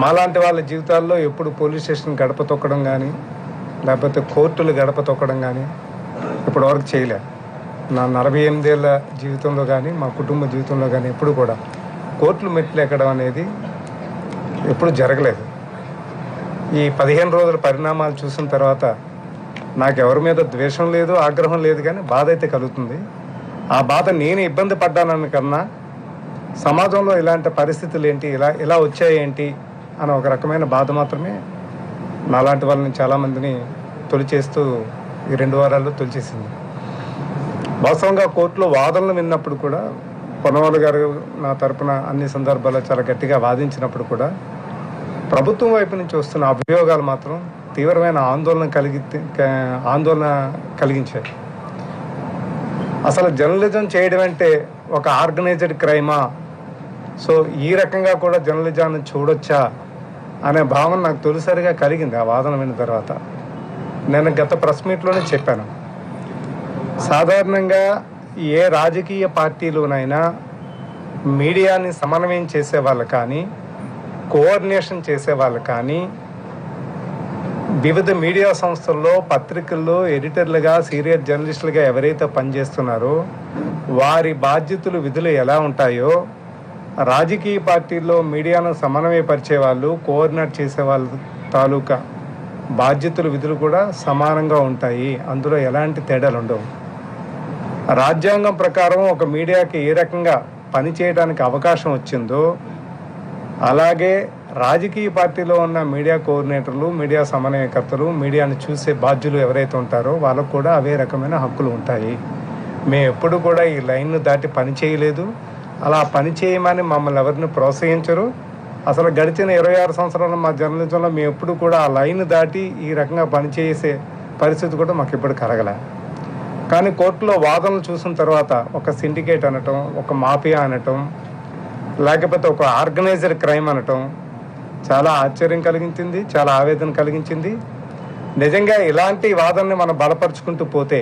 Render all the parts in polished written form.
మాలాంటి వాళ్ళ జీవితాల్లో ఎప్పుడు పోలీస్ స్టేషన్ గడప తొక్కడం కానీ లేకపోతే కోర్టులు గడప తొక్కడం కానీ ఇప్పటివరకు చేయలే. నా 48 ఏళ్ళ జీవితంలో కానీ మా కుటుంబ జీవితంలో కానీ ఎప్పుడు కూడా కోర్టులు మెట్లు ఎక్కడం అనేది ఎప్పుడు జరగలేదు. ఈ 15 రోజుల పరిణామాలు చూసిన తర్వాత నాకు ఎవరి మీద ద్వేషం లేదు, ఆగ్రహం లేదు, కానీ బాధ అయితే కలుగుతుంది. ఆ బాధ నేను ఇబ్బంది పడ్డానని కన్నా సమాజంలో ఇలాంటి పరిస్థితులు ఏంటి, ఇలా వచ్చాయేంటి అని ఒక రకమైన బాధ మాత్రమే నాలాంటి వాళ్ళని చాలామందిని తొలిచేస్తూ ఈ 2 వారాల్లో తొలిచేసింది. వాస్తవంగా కోర్టులో వాదనలు విన్నప్పుడు కూడా పొన్నవాళ్ళు గారు నా తరపున అన్ని సందర్భాల్లో చాలా గట్టిగా వాదించినప్పుడు కూడా ప్రభుత్వం వైపు నుంచి వస్తున్న అభియోగాలు మాత్రం తీవ్రమైన ఆందోళన కలిగించాయి. అసలు జర్నలిజం చేయడం అంటే ఒక ఆర్గనైజ్డ్ క్రైమా, సో ఈ రకంగా కూడా జర్నలిజాన్ని చూడొచ్చా అనే భావన నాకు తొలిసారిగా కలిగింది ఆ వాదన విన్న తర్వాత. నేను గత ప్రెస్ మీట్లోనే చెప్పాను, సాధారణంగా ఏ రాజకీయ పార్టీలోనైనా మీడియాని సమన్వయం చేసేవాళ్ళు కానీ కోఆర్డినేషన్ చేసేవాళ్ళు కానీ వివిధ మీడియా సంస్థల్లో పత్రికల్లో ఎడిటర్లుగా సీనియర్ జర్నలిస్టులుగా ఎవరైతే పనిచేస్తున్నారో వారి బాధ్యతలు విధులు ఎలా ఉంటాయో రాజకీయ పార్టీల్లో మీడియాను సమన్వయపరిచే వాళ్ళు కోఆర్డినేట్ చేసే వాళ్ళ తాలూకా బాధ్యతలు విధులు కూడా సమానంగా ఉంటాయి. అందులో ఎలాంటి తేడాలు ఉండవు. రాజ్యాంగం ప్రకారం ఒక మీడియాకి ఏ రకంగా పనిచేయడానికి అవకాశం వచ్చిందో అలాగే రాజకీయ పార్టీలో ఉన్న మీడియా కోఆర్డినేటర్లు, మీడియా సమన్వయకర్తలు, మీడియాను చూసే బాధ్యులు ఎవరైతే ఉంటారో వాళ్ళకు కూడా అవే రకమైన హక్కులు ఉంటాయి. మేము ఎప్పుడు కూడా ఈ లైన్ను దాటి పని చేయలేదు. అలా పని చేయమని మమ్మల్ని ఎవరిని ప్రోత్సహించరు. అసలు గడిచిన 26 సంవత్సరాల మా జర్నలిజంలో మేము ఎప్పుడు కూడా ఆ లైన్ దాటి ఈ రకంగా పనిచేసే పరిస్థితి కూడా మాకు ఇప్పుడు కలగలే. కానీ కోర్టులో వాదనలు చూసిన తర్వాత ఒక సిండికేట్ అనటం, ఒక మాఫియా అనటం, లేకపోతే ఒక ఆర్గనైజ్డ్ క్రైమ్ అనటం చాలా ఆశ్చర్యం కలిగించింది, చాలా ఆవేదన కలిగించింది. నిజంగా ఇలాంటి వాదనని మనం బలపరుచుకుంటూ పోతే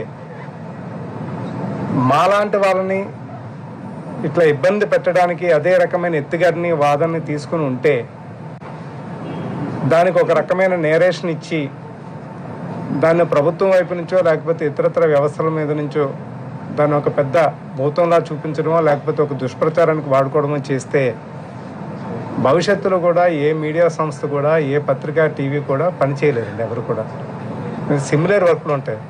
మాలాంటి వాళ్ళని ఇట్లా ఇబ్బంది పెట్టడానికి అదే రకమైన ఎత్తుగడిని వాదనని తీసుకుని ఉంటే దానికి ఒక రకమైన నేరేషన్ ఇచ్చి దాన్ని ప్రభుత్వం వైపు నుంచో లేకపోతే ఇతరత్ర వ్యవస్థల మీద నుంచో దాన్ని ఒక పెద్ద భూతంలా చూపించడమో లేకపోతే ఒక దుష్ప్రచారానికి వాడుకోవడమో చేస్తే భవిష్యత్తులో కూడా ఏ మీడియా సంస్థ కూడా ఏ పత్రికా టీవీ కూడా పనిచేయలేరండి. ఎవరు కూడా సిమిలర్ వర్క్లు ఉంటాయి.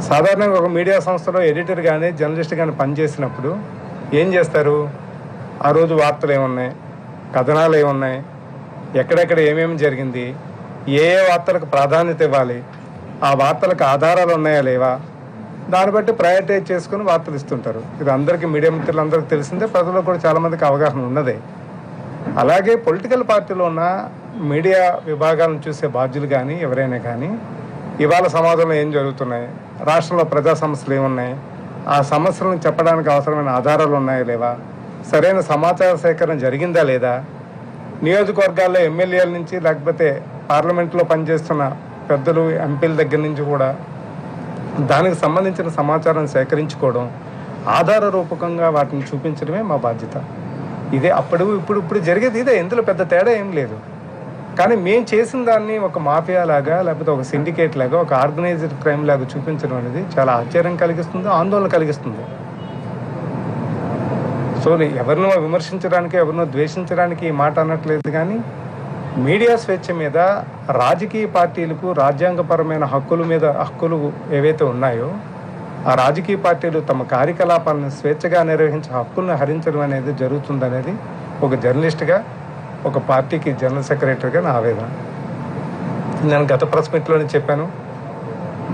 సాధారణంగా ఒక మీడియా సంస్థలో ఎడిటర్ కానీ జర్నలిస్ట్ కానీ పనిచేసినప్పుడు ఏం చేస్తారు, ఆ రోజు వార్తలు ఏమున్నాయి, కథనాలు ఏమున్నాయి, ఎక్కడెక్కడ ఏమేమి జరిగింది, ఏ వార్తలకు ప్రాధాన్యత ఇవ్వాలి, ఆ వార్తలకు ఆధారాలు ఉన్నాయా లేవా, దాన్ని బట్టి ప్రయారిటైజ్ చేసుకుని వార్తలు ఇస్తుంటారు. ఇది అందరికీ మీడియా మిత్రులందరికీ తెలిసిందే, ప్రజలకు కూడా చాలామందికి అవగాహన ఉన్నదే. అలాగే పొలిటికల్ పార్టీలో ఉన్న మీడియా విభాగాలను చూసే బాధ్యులు కానీ ఎవరైనా కానీ ఇవాళ సమాజంలో ఏం జరుగుతున్నాయి, రాష్ట్రంలో ప్రజా సమస్యలు ఏమున్నాయి, ఆ సమస్యలను చెప్పడానికి అవసరమైన ఆధారాలు ఉన్నాయా లేవా, సరైన సమాచార సేకరణ జరిగిందా లేదా, నియోజకవర్గాల్లో ఎమ్మెల్యేల నుంచి లేకపోతే పార్లమెంట్లో పనిచేస్తున్న పెద్దలు ఎంపీల దగ్గర నుంచి కూడా దానికి సంబంధించిన సమాచారం సేకరించుకోవడం, ఆధార రూపకంగా వాటిని చూపించడమే మా బాధ్యత. ఇదే అప్పుడు ఇప్పుడు జరిగేది ఇదే, ఇందులో పెద్ద తేడా ఏం లేదు. కానీ మేము చేసిన దాన్ని ఒక మాఫియా లాగా లేకపోతే ఒక సిండికేట్ లాగా ఒక ఆర్గనైజ్డ్ క్రైమ్ లాగా చూపించడం అనేది చాలా ఆశ్చర్యం కలిగిస్తుంది, ఆందోళన కలిగిస్తుంది. సో ఎవరినో విమర్శించడానికి ఎవరినో ద్వేషించడానికి ఈ మాట అనట్లేదు, కానీ మీడియా స్వేచ్ఛ మీద రాజకీయ పార్టీలకు రాజ్యాంగపరమైన హక్కులు ఏవైతే ఉన్నాయో ఆ రాజకీయ పార్టీలు తమ కార్యకలాపాలను స్వేచ్ఛగా నిర్వహించే హక్కులను హరించడం అనేది జరుగుతుందనేది ఒక జర్నలిస్ట్గా, ఒక పార్టీకి జనరల్ సెక్రటరీగా నా ఆవేదన. నేను గత ప్రెస్ మీట్లోనే చెప్పాను,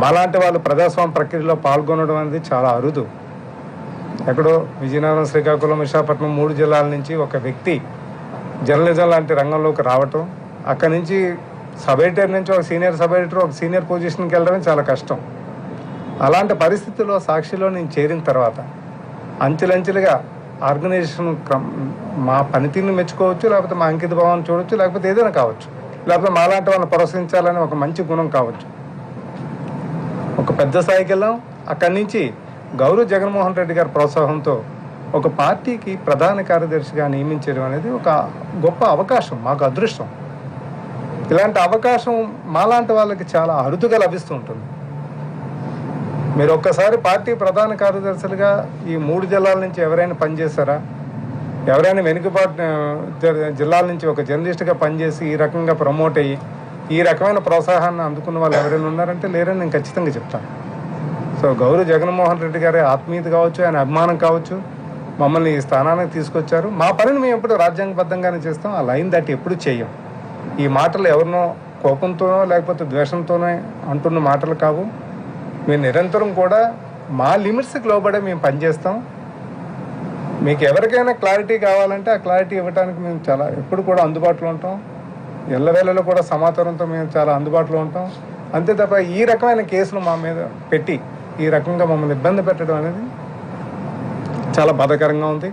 మాలాంటి వాళ్ళు ప్రజాస్వామ్య ప్రక్రియలో పాల్గొనడం అనేది చాలా అరుదు. ఎక్కడో విజయనగరం, శ్రీకాకుళం, విశాఖపట్నం 3 జిల్లాల నుంచి ఒక వ్యక్తి జర్నలిజం లాంటి రంగంలోకి రావటం, అక్కడి నుంచి సబ్ ఎడిటర్ నుంచి ఒక సీనియర్ సబ్ ఎడిటర్ ఒక సీనియర్ పొజిషన్కి వెళ్ళడమే చాలా కష్టం. అలాంటి పరిస్థితుల్లో సాక్షిలో నేను చేరిన తర్వాత అంచెలంచెలుగా ఆర్గనైజేషన్ మా పనితీరుని మెచ్చుకోవచ్చు, లేకపోతే మా అంకిత భావాన్ని చూడవచ్చు, లేకపోతే ఏదైనా కావచ్చు, లేకపోతే మాలాంటి వాళ్ళని ప్రోత్సహించాలని ఒక మంచి గుణం కావచ్చు. ఒక పెద్ద స్థాయికి వెళ్ళాం. అక్కడి నుంచి గౌరవ్ జగన్మోహన్ రెడ్డి గారి ప్రోత్సాహంతో ఒక పార్టీకి ప్రధాన కార్యదర్శిగా నియమించడం అనేది ఒక గొప్ప అవకాశం, మాకు అదృష్టం. ఇలాంటి అవకాశం మాలాంటి వాళ్ళకి చాలా అరుదుగా లభిస్తూ ఉంటుంది. మీరు ఒక్కసారి పార్టీ ప్రధాన కార్యదర్శులుగా ఈ 3 జిల్లాల నుంచి ఎవరైనా పనిచేస్తారా? ఎవరైనా వెనుకబాటు జిల్లాల నుంచి ఒక జర్నలిస్ట్గా పనిచేసి ఈ రకంగా ప్రమోట్ అయ్యి ఈ రకమైన ప్రోత్సాహాన్ని అందుకున్న వాళ్ళు ఎవరైనా ఉన్నారంటే లేరని నేను ఖచ్చితంగా చెప్తాను. సో గౌరవ జగన్మోహన్ రెడ్డి గారి ఆత్మీయత కావచ్చు, ఆయన అభిమానం కావచ్చు, మమ్మల్ని ఈ స్థానానికి తీసుకొచ్చారు. మా పనిని మేము ఎప్పుడు రాజ్యాంగబద్ధంగానే చేస్తాం. ఆ లైన్ దాటి ఎప్పుడు చేయం. ఈ మాటలు ఎవరినో కోపంతోనో లేకపోతే ద్వేషంతోనో అంటున్న మాటలు కావు. మేము నిరంతరం కూడా మా లిమిట్స్కి లోబడే మేము పనిచేస్తాం. మీకు ఎవరికైనా క్లారిటీ కావాలంటే ఆ క్లారిటీ ఇవ్వడానికి మేము చాలా ఎప్పుడు కూడా అందుబాటులో ఉంటాం. ఎల్లవేళలో కూడా సమాచారంతో మేము చాలా అందుబాటులో ఉంటాం. అంతే తప్ప ఈ రకమైన కేసులు మా మీద పెట్టి ఈ రకంగా మమ్మల్ని ఇబ్బంది పెట్టడం అనేది చాలా బాధాకరంగా ఉంది.